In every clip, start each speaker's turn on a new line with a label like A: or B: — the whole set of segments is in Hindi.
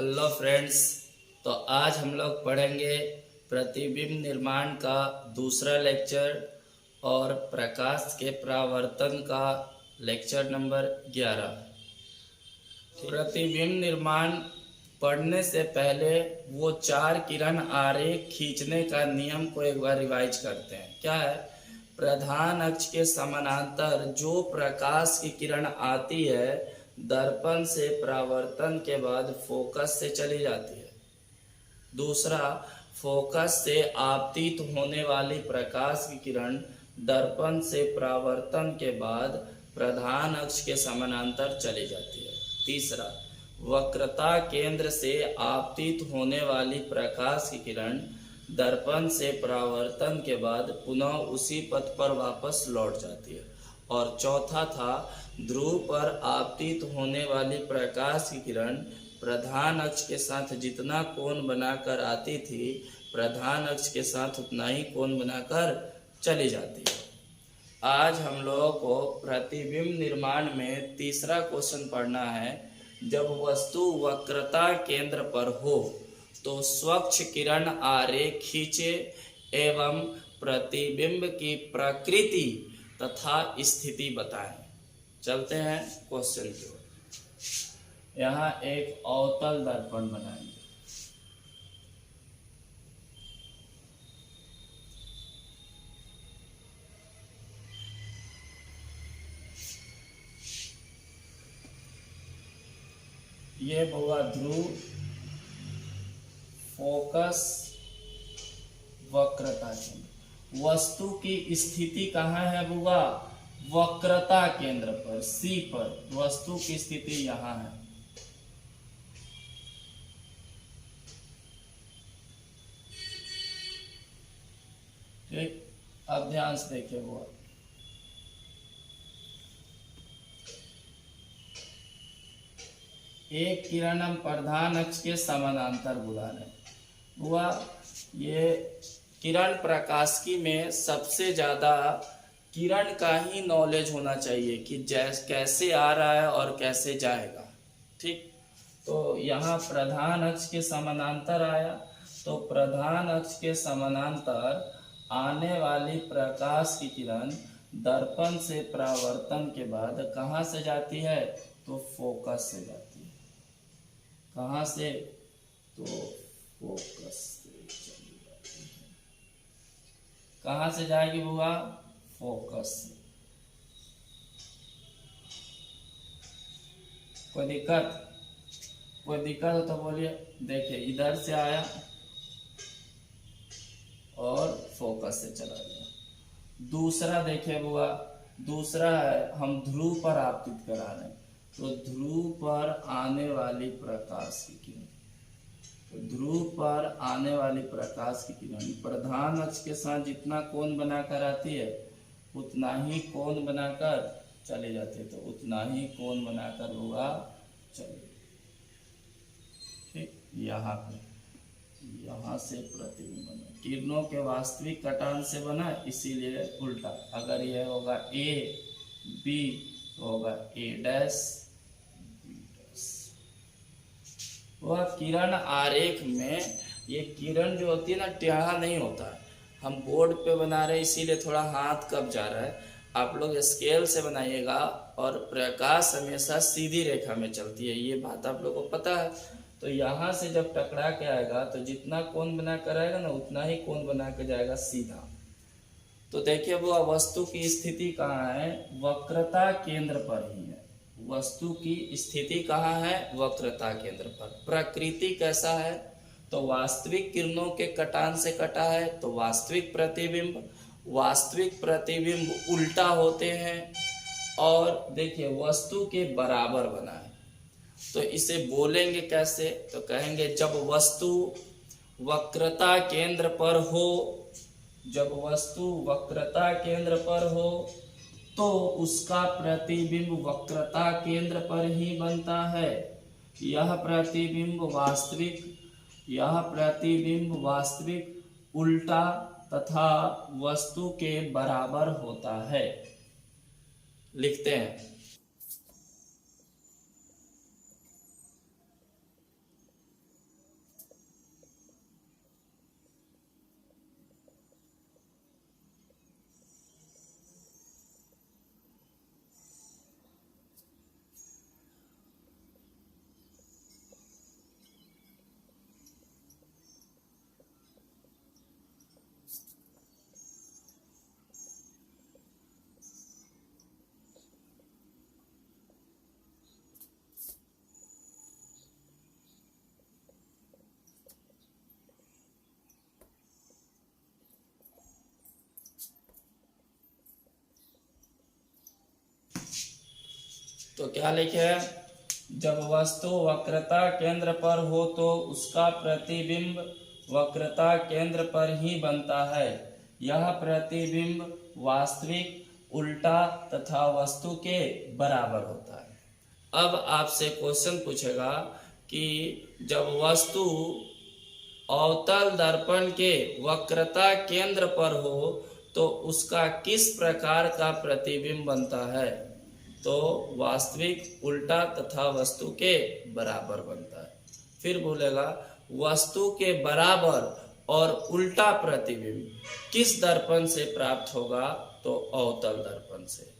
A: Hello friends. तो आज हम लोग पढ़ेंगे प्रतिबिंब निर्माण का दूसरा लेक्चर और प्रकाश के परावर्तन का लेक्चर नंबर 11। प्रतिबिंब निर्माण पढ़ने से पहले वो 4 किरण आरेख खींचने का नियम को एक बार रिवाइज करते हैं। क्या है? प्रधान अक्ष के समानांतर जो प्रकाश की किरण आती है दर्पण से परावर्तन के बाद फोकस से चली जाती है। दूसरा, फोकस से आपतित होने वाली प्रकाश की किरण दर्पण से परावर्तन के बाद प्रधान अक्ष के समानांतर चली जाती है। तीसरा, वक्रता केंद्र से आपतित होने वाली प्रकाश की किरण दर्पण से परावर्तन के बाद पुनः उसी पथ पर वापस लौट जाती है। और चौथा था, ध्रुव पर आपतित होने वाली प्रकाश की किरण प्रधान अक्ष के साथ जितना कोण बनाकर आती थी प्रधान अक्ष के साथ उतना ही कोण बनाकर चली जाती है। आज हम लोगों को प्रतिबिंब निर्माण में तीसरा क्वेश्चन पढ़ना है। जब वस्तु वक्रता केंद्र पर हो तो स्वच्छ किरण आरेख खींचे एवं प्रतिबिंब की प्रकृति तथा स्थिति बताएं। चलते हैं क्वेश्चन की ओर। यहाँ एक अवतल दर्पण बनाएंगे। ये होगा ध्रुव, फोकस, वक्रता केंद्र। वस्तु की स्थिति कहाँ है बुआ? वक्रता केंद्र पर, सी पर। वस्तु की स्थिति यहाँ है। ठीक, अब ध्यान से देखिए बुआ। एक किरण हम प्रधान अक्ष के समानांतर बुला रहे हैं बुआ। ये किरण प्रकाशिकी में सबसे ज्यादा किरण का ही नॉलेज होना चाहिए कि कैसे आ रहा है और कैसे जाएगा। ठीक, तो यहाँ प्रधान अक्ष के समानांतर आया तो प्रधान अक्ष के समानांतर आने वाली प्रकाश की किरण दर्पण से परावर्तन के बाद कहाँ से जाती है? तो फोकस से जाती है। कहाँ से? तो फोकस से चली जाती है। कहाँ से जाएगी बुआ? फोकस से। कोई दिक्कत? कोई दिक्कत हो तो बोलिए। देखिए, इधर से आया और फोकस से चला गया। दूसरा देखिए बुआ, दूसरा है हम ध्रुव पर आपतित करा रहे हैं तो ध्रुव पर आने वाली प्रकाश की किरण, तो ध्रुव पर आने वाली प्रकाश की किरण प्रधान अक्ष के साथ जितना कोण बनाकर आती है उतना ही कोण बनाकर चले जाते हैं। तो उतना ही कोण बनाकर हुआ चले। ठीक, यहाँ पे यहाँ से प्रतिबिंब बना, किरणों के वास्तविक कटान से बना, इसीलिए उल्टा। अगर यह होगा ए बी तो होगा ए डैश बी डैश। वह किरण आरेख में ये किरण जो होती है ना, टेढ़ा नहीं होता है। हम बोर्ड पे बना रहे हैं इसीलिए थोड़ा हाथ कब जा रहा है। आप लोग स्केल से बनाइएगा और प्रकाश हमेशा सीधी रेखा में चलती है, ये बात आप लोगों को पता है। तो यहाँ से जब टकरा के आएगा तो जितना कोण बना कर आएगा ना उतना ही कोण बना के जाएगा सीधा। तो देखिए वो वस्तु की स्थिति कहाँ है? वक्रता केंद्र पर ही है। वस्तु की स्थिति कहाँ है? वक्रता केंद्र पर। प्रकृति कैसा है? तो वास्तविक किरणों के कटान से कटा है तो वास्तविक प्रतिबिंब। वास्तविक प्रतिबिंब उल्टा होते हैं। और देखिए वस्तु के बराबर बना है तो इसे बोलेंगे कैसे? तो कहेंगे जब वस्तु वक्रता केंद्र पर हो, जब वस्तु वक्रता केंद्र पर हो तो उसका प्रतिबिंब वक्रता केंद्र पर ही बनता है। यह प्रतिबिंब वास्तविक उल्टा तथा वस्तु के बराबर होता है। लिखते हैं तो क्या लिखे, जब वस्तु वक्रता केंद्र पर हो तो उसका प्रतिबिंब वक्रता केंद्र पर ही बनता है। यह प्रतिबिंब वास्तविक, उल्टा तथा वस्तु के बराबर होता है। अब आपसे क्वेश्चन पूछेगा कि जब वस्तु अवतल दर्पण के वक्रता केंद्र पर हो तो उसका किस प्रकार का प्रतिबिंब बनता है। तो वास्तविक, उल्टा तथा वस्तु के बराबर बनता है। फिर बोलेगा वस्तु के बराबर और उल्टा प्रतिबिंब किस दर्पण से प्राप्त होगा। तो अवतल दर्पण से।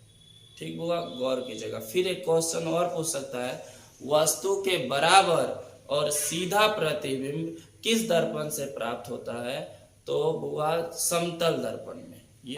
A: ठीक होगा, गौर कीजिएगा। फिर एक क्वेश्चन और पूछ सकता है, वस्तु के बराबर और सीधा प्रतिबिंब किस दर्पण से प्राप्त होता है। तो हुआ समतल दर्पण में। ये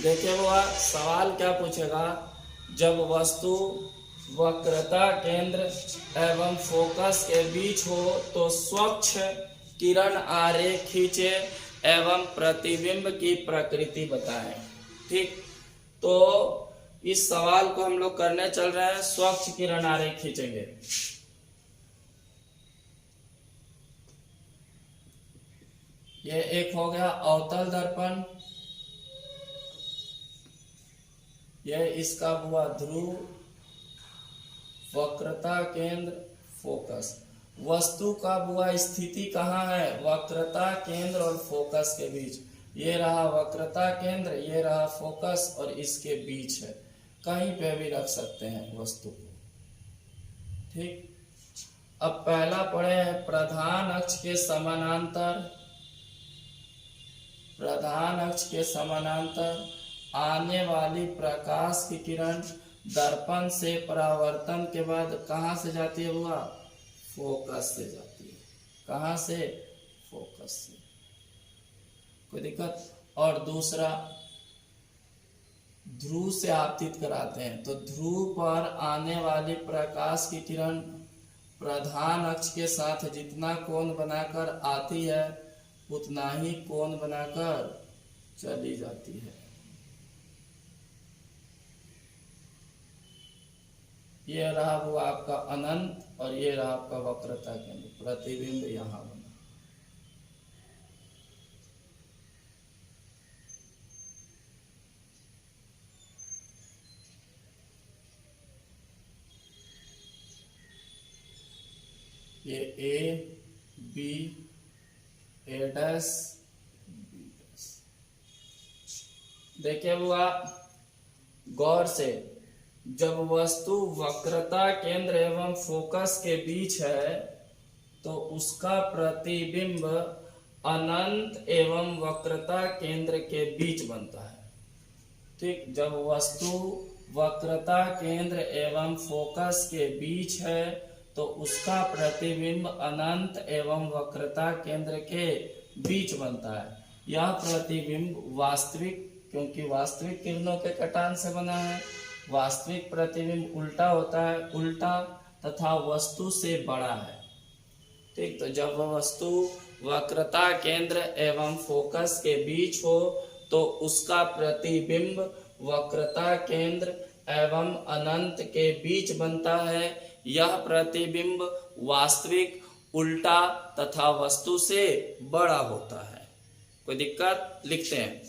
A: देखिए वो सवाल क्या पूछेगा, जब वस्तु वक्रता केंद्र एवं फोकस के बीच हो तो स्वच्छ किरण आरेख खींचे एवं प्रतिबिंब की प्रकृति बताएं। ठीक, तो इस सवाल को हम लोग करने चल रहे हैं, स्वच्छ किरण आरेख खींचेंगे। ये एक हो गया अवतल दर्पण, यह इसका हुआ ध्रुव, वक्रता केंद्र, फोकस। वस्तु का हुआ स्थिति कहाँ है, वक्रता केंद्र और फोकस के बीच। ये रहा वक्रता केंद्र, ये रहा फोकस और इसके बीच है। कहीं पे भी रख सकते हैं वस्तु को। ठीक, अब पहला पढ़े हैं प्रधान अक्ष के समानांतर। प्रधान अक्ष के समानांतर आने वाली प्रकाश की किरण दर्पण से परावर्तन के बाद कहाँ से जाती है हुआ, फोकस से जाती है। कहाँ से, फोकस से। कोई दिक्कत। और दूसरा ध्रुव से आपतित कराते हैं, तो ध्रुव पर आने वाली प्रकाश की किरण प्रधान अक्ष के साथ जितना कोण बनाकर आती है उतना ही कोण बनाकर चली जाती है। ये रहा वो आपका अनंत और ये रहा आपका वक्रता केंद्र, प्रतिबिंब यहाँ बना। ये A B, A dash, B dash. देखिए बुआ गौर से, जब वस्तु वक्रता केंद्र एवं फोकस के बीच है तो उसका प्रतिबिंब अनंत एवं वक्रता केंद्र के बीच बनता है। ठीक, जब वस्तु वक्रता केंद्र एवं फोकस के बीच है तो उसका प्रतिबिंब अनंत एवं वक्रता केंद्र के बीच बनता है। यह प्रतिबिंब वास्तविक, क्योंकि वास्तविक किरणों के कटान से बना है, वास्तविक प्रतिबिंब उल्टा होता है, उल्टा तथा वस्तु से बड़ा है। ठीक, तो जब वस्तु वक्रता केंद्र एवं फोकस के बीच हो तो उसका प्रतिबिंब वक्रता केंद्र एवं अनंत के बीच बनता है। यह प्रतिबिंब वास्तविक, उल्टा तथा वस्तु से बड़ा होता है। कोई दिक्कत, लिखते हैं।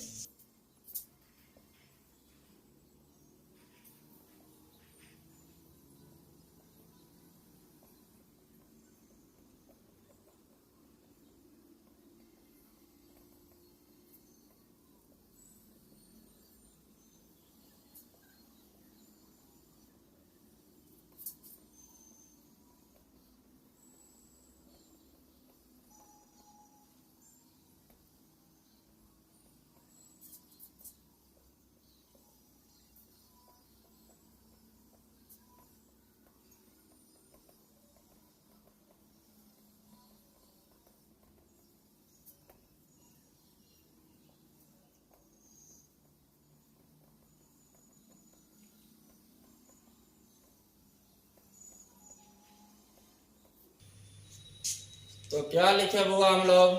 A: तो क्या लिखे बुआ हम लोग,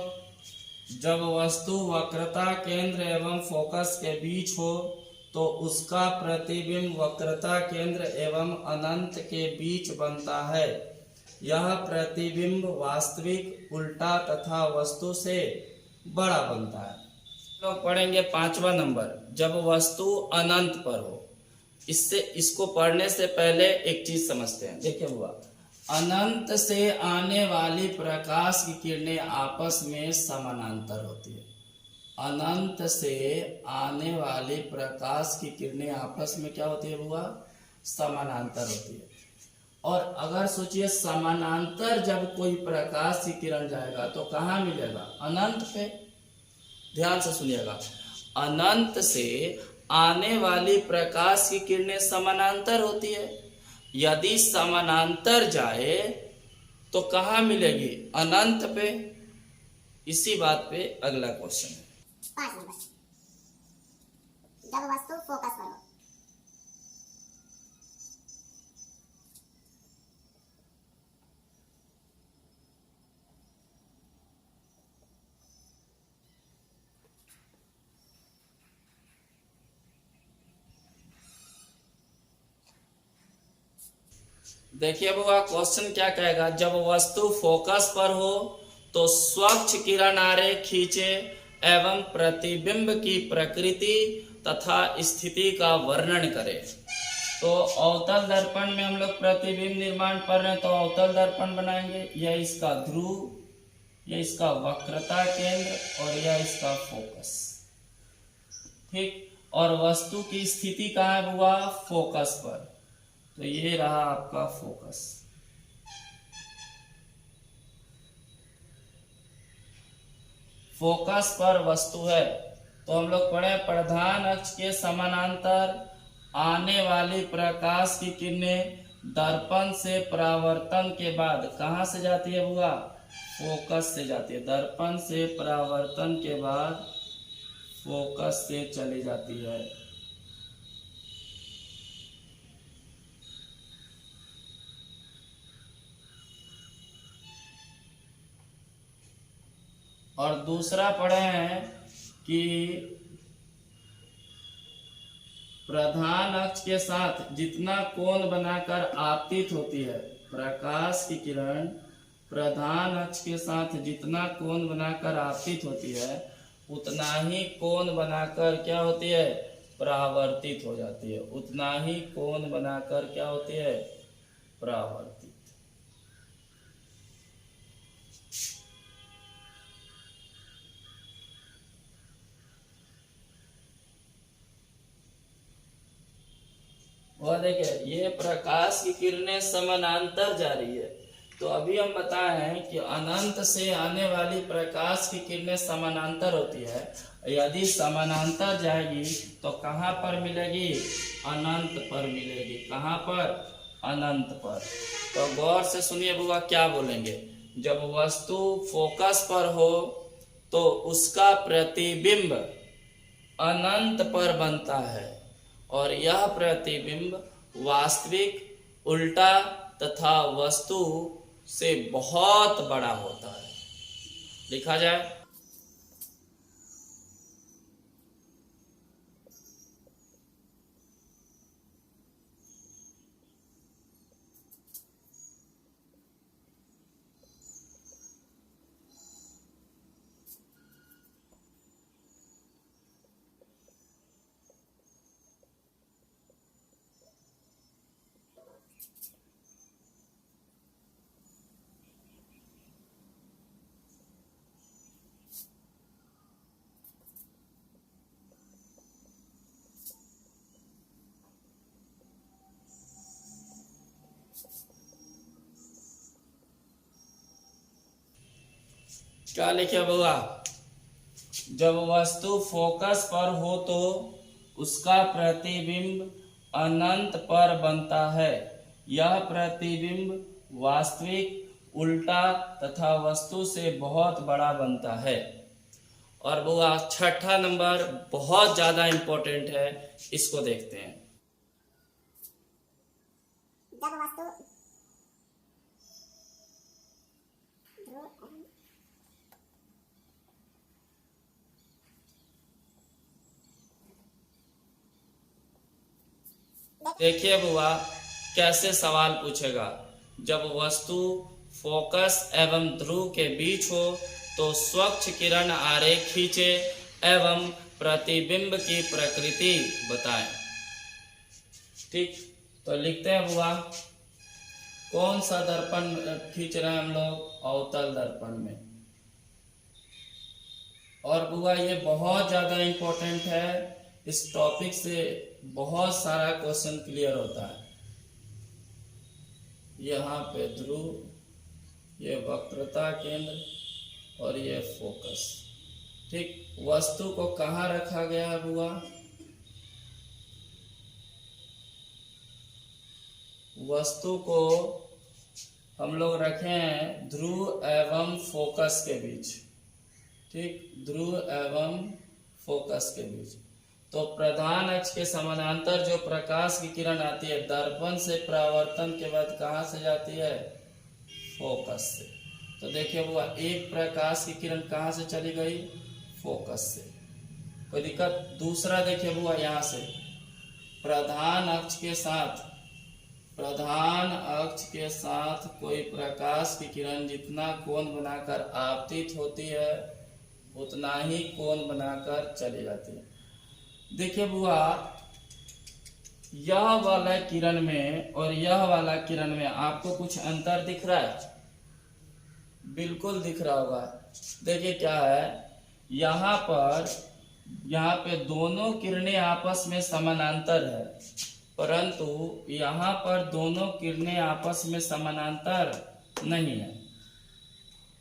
A: जब वस्तु वक्रता केंद्र एवं फोकस के बीच हो तो उसका प्रतिबिंब वक्रता केंद्र एवं अनंत के बीच बनता है। यह प्रतिबिंब वास्तविक, उल्टा तथा वस्तु से बड़ा बनता है। तो पढ़ेंगे 5वां नंबर, जब वस्तु अनंत पर हो। इसको पढ़ने से पहले एक चीज समझते हैं। देखिए बुआ, अनंत से आने वाली प्रकाश की किरणें आपस में समानांतर होती है। अनंत से आने वाली प्रकाश की किरणें आपस में क्या होती है बुआ, समानांतर होती है। और अगर सोचिए समानांतर जब कोई प्रकाश की किरण जाएगा तो कहाँ मिलेगा, अनंत पे। ध्यान से सुनिएगा, अनंत से आने वाली प्रकाश की किरणें समानांतर होती है। यदि समानांतर जाए तो कहाँ मिलेगी, अनंत पे। इसी बात पे अगला क्वेश्चन है
B: 5 नंबर, जब वस्तु फोकस पर हो।
A: देखिए बुआ, क्वेश्चन क्या कहेगा, जब वस्तु फोकस पर हो तो स्वच्छ किरण आरेख खींचे एवं प्रतिबिंब की प्रकृति तथा स्थिति का वर्णन करे। तो अवतल दर्पण में हम लोग प्रतिबिंब निर्माण कर रहे हैं, तो अवतल दर्पण बनाएंगे। यह इसका ध्रुव, यह इसका वक्रता केंद्र और यह इसका फोकस, ठीक। और वस्तु की स्थिति कहाँ है बुआ, फोकस पर। तो ये रहा आपका फोकस। फोकस पर वस्तु है। तो हम लोग पढ़े, प्रधान अक्ष के समानांतर आने वाली प्रकाश की किरणें दर्पण से परावर्तन के बाद कहाँ से जाती है बुआ, फोकस से जाती है। दर्पण से परावर्तन के बाद फोकस से चली जाती है। और दूसरा पढ़े हैं कि प्रधान अक्ष के साथ जितना कोण बनाकर आपतित होती है, प्रकाश की किरण प्रधान अक्ष के साथ जितना कोण बनाकर आपतित होती है उतना ही कोण बनाकर क्या होती है, परावर्तित हो जाती है। उतना ही कोण बनाकर क्या होती है, परावर्तित। वह देखिए, ये प्रकाश की किरणें समानांतर जा रही है। तो अभी हम बताए हैं कि अनंत से आने वाली प्रकाश की किरणें समानांतर होती है। यदि समानांतर जाएगी तो कहाँ पर मिलेगी, अनंत पर मिलेगी। कहाँ पर, अनंत पर। तो गौर से सुनिए बुआ क्या बोलेंगे, जब वस्तु फोकस पर हो तो उसका प्रतिबिंब अनंत पर बनता है और यह प्रतिबिंब वास्तविक, उल्टा तथा वस्तु से बहुत बड़ा होता है। लिखा जाए, क्या लिखे बुआ, जब वस्तु फोकस पर हो तो उसका प्रतिबिंब अनंत पर बनता है। यह प्रतिबिंब वास्तविक, उल्टा तथा वस्तु से बहुत बड़ा बनता है। और बुआ 6ठा नंबर बहुत ज्यादा इंपॉर्टेंट है, इसको देखते हैं।
B: जब वस्तु ध्रुवीय
A: देखिए बुआ कैसे सवाल पूछेगा। जब वस्तु फोकस एवं ध्रुव के बीच हो तो स्वच्छ किरण आरेख खींचे एवं प्रतिबिंब की प्रकृति बताएं। ठीक, तो लिखते हैं बुआ, कौन सा दर्पण खींच रहे हैं हम लोग? अवतल दर्पण में। और बुआ ये बहुत ज्यादा इंपॉर्टेंट है, इस टॉपिक से बहुत सारा क्वेश्चन क्लियर होता है। यहाँ पे ध्रुव, ये वक्रता केंद्र और ये फोकस। ठीक, वस्तु को कहाँ रखा गया है बुआ? वस्तु को हम लोग रखे हैं ध्रुव एवं फोकस के बीच। ठीक, ध्रुव एवं फोकस के बीच। तो प्रधान अक्ष के समानांतर जो प्रकाश की किरण आती है दर्पण से परावर्तन के बाद कहाँ से जाती है? फोकस से। तो देखिए बुआ, एक प्रकाश की किरण कहाँ से चली गई? फोकस से। कोई दिक्कत? दूसरा देखिए बुआ, यहाँ से प्रधान अक्ष के साथ कोई प्रकाश की किरण जितना कोण बनाकर आपतित होती है उतना ही कोण बनाकर चली जाती है। देखिए बुआ, यह वाला किरण में और यह वाला किरण में आपको कुछ अंतर दिख रहा है? बिल्कुल दिख रहा होगा। देखिए क्या है, यहाँ पे दोनों किरणें आपस में समानांतर है, परंतु यहाँ पर दोनों किरणें आपस में समानांतर नहीं है।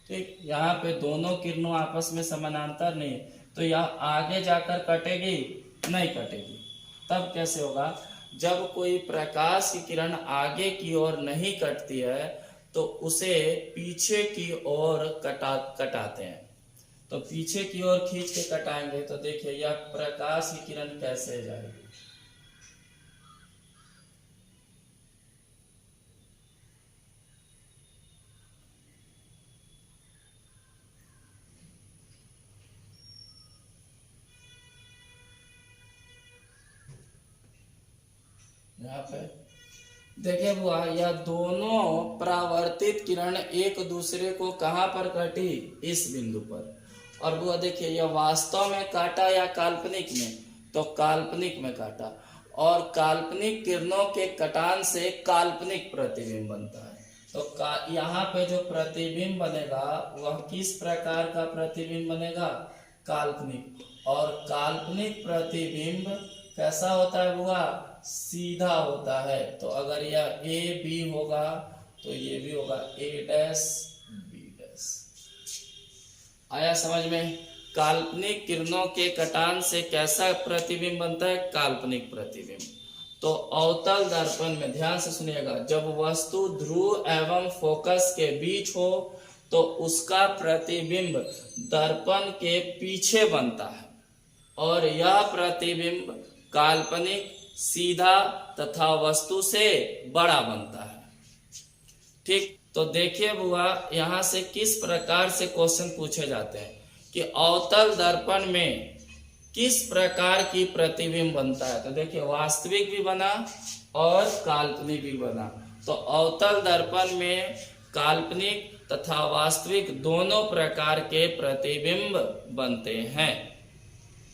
A: ठीक, यहाँ पे दोनों किरणों आपस में समानांतर नहीं है, तो यह आगे जाकर कटेगी? नहीं कटेगी। तब कैसे होगा? जब कोई प्रकाश की किरण आगे की ओर नहीं कटती है तो उसे पीछे की ओर कटाते हैं। तो पीछे की ओर खींच के कटाएंगे तो देखिए यह प्रकाश की किरण कैसे जाएगी। यहाँ पे देखिए बुआ, यह दोनों परावर्तित किरण एक दूसरे को कहाँ पर काटी? इस बिंदु पर। और बुआ देखिए, यह वास्तव में काटा या काल्पनिक में? तो काल्पनिक में काटा। और काल्पनिक किरणों के कटान से काल्पनिक प्रतिबिंब बनता है। तो यहाँ पे जो प्रतिबिंब बनेगा वह किस प्रकार का प्रतिबिंब बनेगा? काल्पनिक। और काल्पनिक प्रतिबिंब कैसा होता है बुआ? सीधा होता है। तो अगर यह ए बी होगा तो ये भी होगा ए डैश बी डैश। आया समझ में? काल्पनिक किरणों के कटान से कैसा प्रतिबिंब बनता है? काल्पनिक प्रतिबिंब। तो अवतल दर्पण में ध्यान से सुनिएगा, जब वस्तु ध्रुव एवं फोकस के बीच हो तो उसका प्रतिबिंब दर्पण के पीछे बनता है और यह प्रतिबिंब काल्पनिक, सीधा तथा वस्तु से बड़ा बनता है। ठीक, तो देखिए बुआ, यहाँ से किस प्रकार से क्वेश्चन पूछे जाते हैं कि अवतल दर्पण में किस प्रकार की प्रतिबिंब बनता है। तो देखिए वास्तविक भी बना और काल्पनिक भी बना। तो अवतल दर्पण में काल्पनिक तथा वास्तविक दोनों प्रकार के प्रतिबिंब बनते हैं।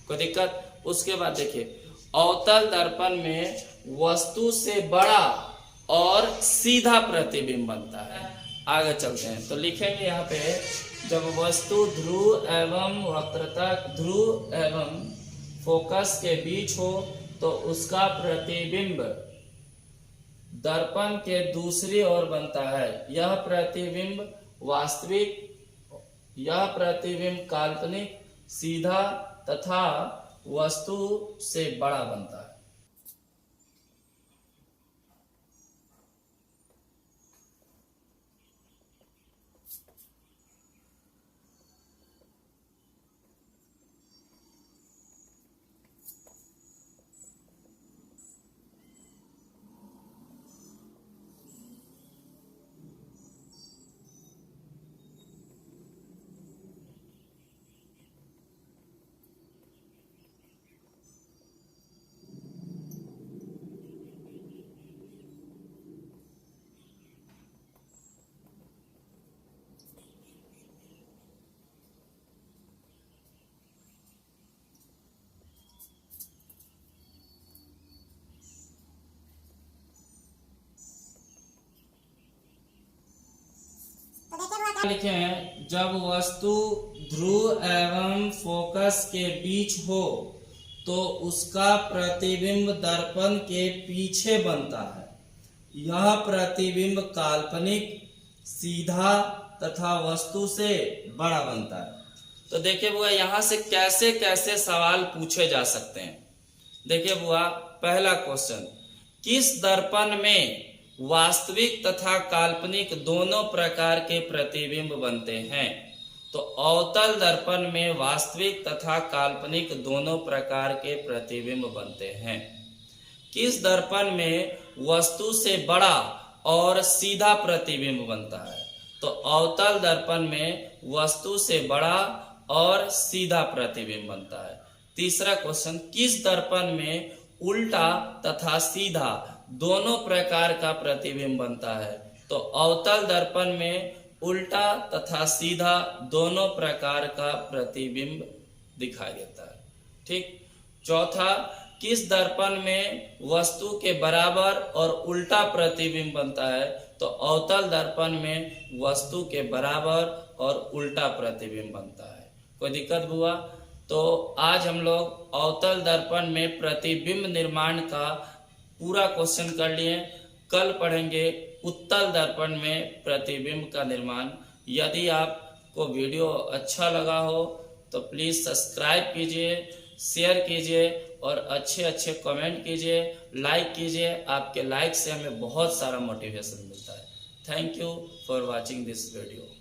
A: कोई दिक्कत? उसके बाद देखिए, अवतल दर्पण में वस्तु से बड़ा और सीधा प्रतिबिंब बनता है। आगे चलते हैं तो लिखेंगे यहाँ पे, जब वस्तु ध्रुव एवं फोकस के बीच हो तो उसका प्रतिबिंब दर्पण के दूसरी ओर बनता है। यह प्रतिबिंब वास्तविक, यह प्रतिबिंब काल्पनिक, सीधा तथा वस्तु से बड़ा बनता है। लिखे हैं, जब वस्तु ध्रुव एवं फोकस के बीच हो तो उसका प्रतिबिंब दर्पण के पीछे बनता है। यह प्रतिबिंब काल्पनिक, सीधा तथा वस्तु से बड़ा बनता है। तो देखिए बुआ, यहाँ से कैसे कैसे सवाल पूछे जा सकते हैं। देखिए बुआ, पहला क्वेश्चन, किस दर्पण में वास्तविक तथा काल्पनिक दोनों प्रकार के प्रतिबिंब बनते हैं? तो अवतल दर्पण में वास्तविक तथा काल्पनिक दोनों प्रकार के प्रतिबिंब बनते हैं। किस दर्पण में वस्तु से बड़ा और सीधा प्रतिबिंब बनता है? तो अवतल दर्पण में वस्तु से बड़ा और सीधा प्रतिबिंब बनता है। तीसरा क्वेश्चन, किस दर्पण में उल्टा तथा सीधा दोनों प्रकार का प्रतिबिंब बनता है? तो अवतल दर्पण में उल्टा तथा सीधा दोनों प्रकार का प्रतिबिंब दिखाई देता है। ठीक। चौथा, किस दर्पण में वस्तु के बराबर और उल्टा प्रतिबिंब बनता है? तो अवतल दर्पण में वस्तु के बराबर और उल्टा प्रतिबिंब बनता है। कोई दिक्कत हुआ? तो आज हम लोग अवतल दर्पण में प्रतिबिंब निर्माण का पूरा क्वेश्चन कर लिए। कल पढ़ेंगे उत्तल दर्पण में प्रतिबिंब का निर्माण। यदि आपको वीडियो अच्छा लगा हो तो प्लीज़ सब्सक्राइब कीजिए, शेयर कीजिए और अच्छे अच्छे कमेंट कीजिए, लाइक कीजिए। आपके लाइक से हमें बहुत सारा मोटिवेशन मिलता है। Thank you for watching this video.